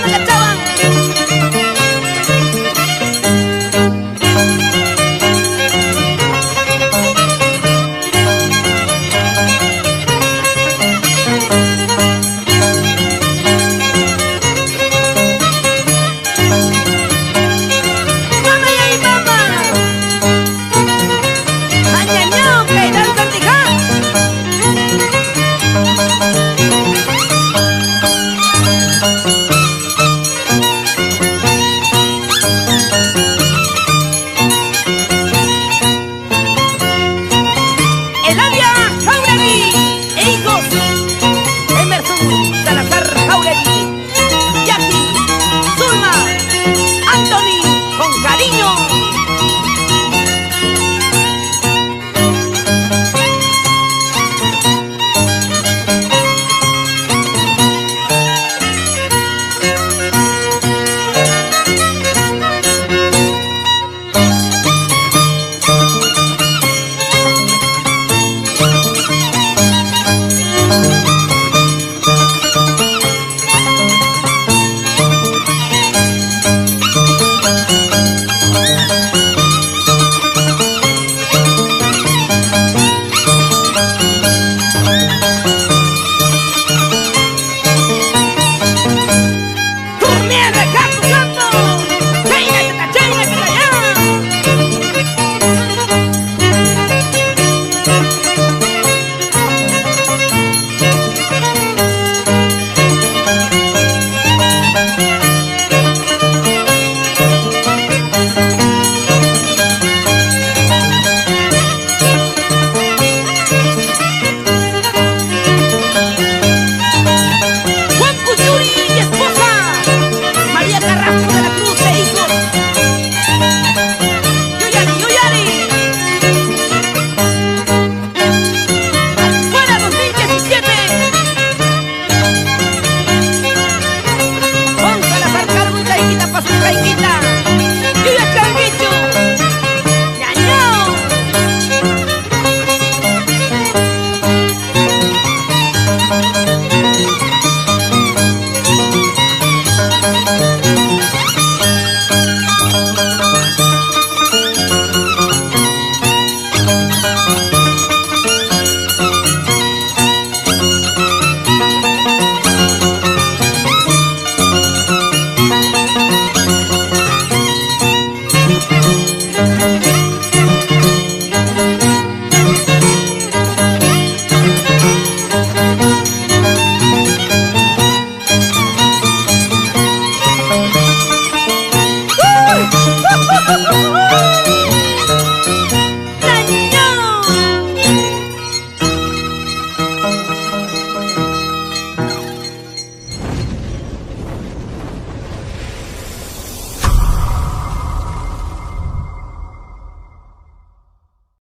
me cachaban. Mama y ahí, mama. Añaño, que danza tija. Eladia Jauregui e hijos, Emerson Salazar Jauregui, Jackie, Zulma, Anthony, con cariño. Turniere, canto, canto. Chaina, ya. Juan Cuchuri y esposa, María Carrasco de la Cruz e hijos. Yoyari, Yoyari. Fuera 2017. Juan Salazar Cargo y Caiquita pa' su Caiquita. Yuya Carguicho. Ñaño.